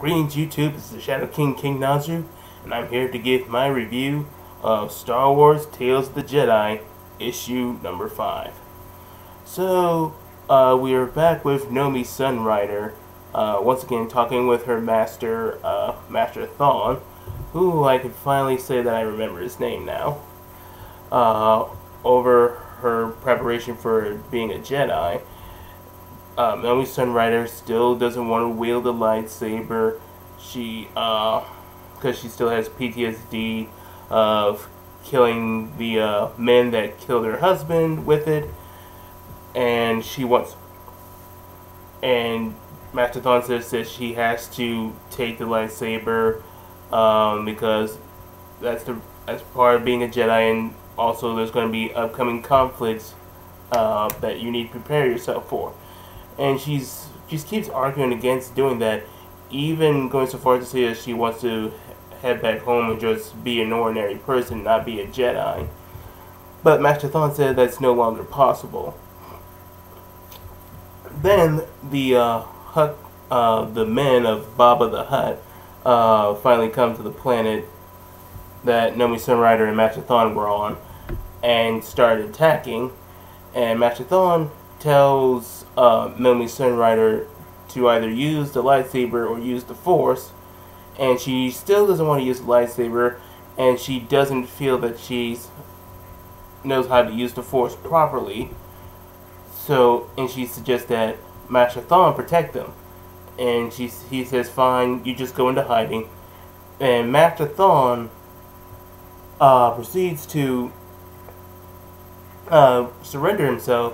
Greetings YouTube, this is the Shadow King Nazu, and I'm here to give my review of Star Wars Tales of the Jedi, issue number 5. So, we are back with Nomi Sunrider, once again talking with her master, Master Thawne, who I can finally say that I remember his name now, over her preparation for being a Jedi. Nomi Sunrider still doesn't want to wield a lightsaber. She, because she still has PTSD of killing the men that killed her husband with it, and she wants. And Master Thawne says that she has to take the lightsaber because that's part of being a Jedi, and also there's going to be upcoming conflicts that you need to prepare yourself for. And she just keeps arguing against doing that, even going so far as to say that she wants to head back home and just be an ordinary person, not be a Jedi. But Master Thawne said that's no longer possible. Then the the men of Baba the Hutt finally come to the planet that Nomi Sunrider and Master Thawne were on and started attacking. And Master Thawne tells Nomi Sunrider to either use the lightsaber or use the Force, and she still doesn't want to use the lightsaber, and she doesn't feel that she knows how to use the Force properly. So, and she suggests that Master Thawne protect them, and he says, "Fine, you just go into hiding." And Master Thawne proceeds to surrender himself.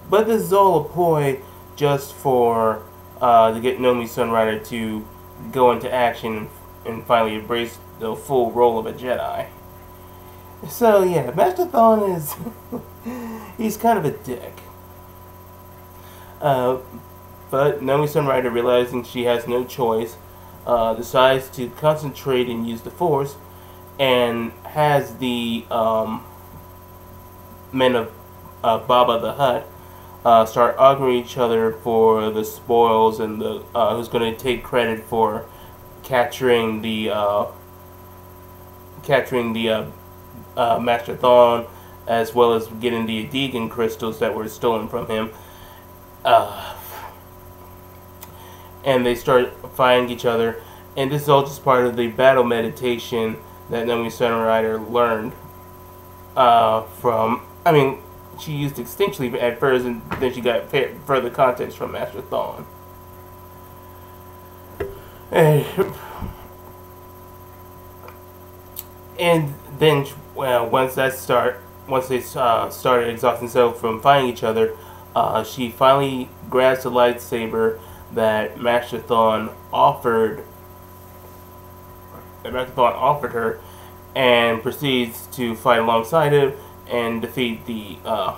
But this is all a ploy just for to get Nomi Sunrider to go into action and finally embrace the full role of a Jedi. So yeah, Master Thawne is he's kind of a dick. But Nomi Sunrider, realizing she has no choice, decides to concentrate and use the Force, and has the men of Baba the Hutt start arguing each other for the spoils and the who's going to take credit for capturing the Master Thawne, as well as getting the Deegan crystals that were stolen from him. And they start fighting each other, and this is all just part of the battle meditation that Nomi Sunrider learned from. I mean, she used extensively at first, and then she got further context from Master Thawne. And then, well, once they started exhausting themselves from fighting each other, she finally grabs the lightsaber that Master Thawne offered. Her, and proceeds to fight alongside him and defeat the Baba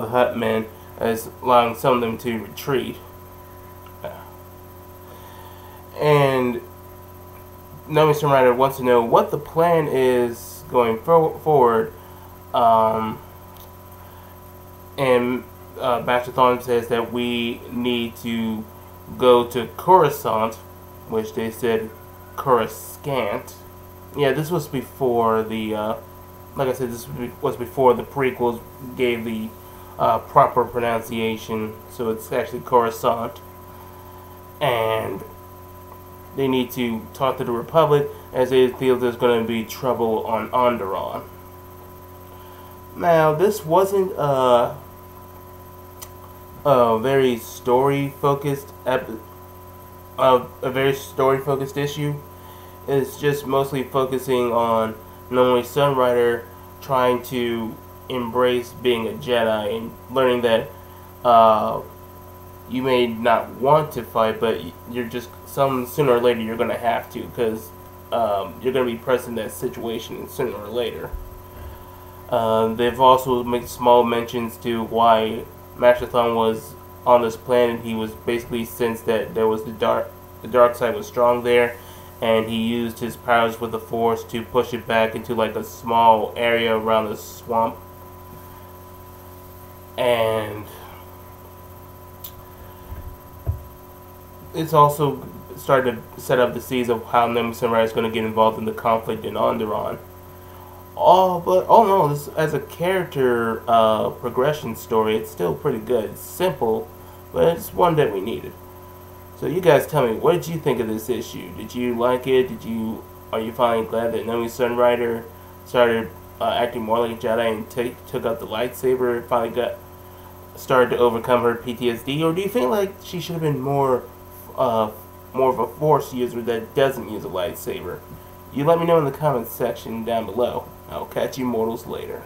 the Hutt men, as allowing some of them to retreat. And Nomi Sunrider wants to know what the plan is going forward. And Master Thawne says that we need to go to Coruscant, which they said Coruscant. Yeah, this was before the, like I said, this was before the prequels gave the proper pronunciation, so it's actually Coruscant. And they need to talk to the Republic, as they feel there's going to be trouble on Onderon. Now, this wasn't a very story-focused issue. It's just mostly focusing on Nomi Sunrider trying to embrace being a Jedi and learning that you may not want to fight, but you're just sooner or later you're gonna have to, because you're gonna be pressed in that situation sooner or later. They've also made small mentions to why Master Thawne was on this planet. He was basically sensed that there was the dark side was strong there, and he used his powers with the Force to push it back into like a small area around the swamp. And it's also started to set up the seeds of how Naomi Sunrise is going to get involved in the conflict in Onderon. But oh no, this as a character progression story, it's still pretty good. It's simple, but it's one that we needed. So you guys tell me, what did you think of this issue? Did you like it? Are you finally glad that Naomi Sunrider started acting more like a Jedi and took out the lightsaber and finally started to overcome her PTSD? Or do you think like she should have been more of a Force user that doesn't use a lightsaber? You let me know in the comments section down below. I'll catch you mortals later.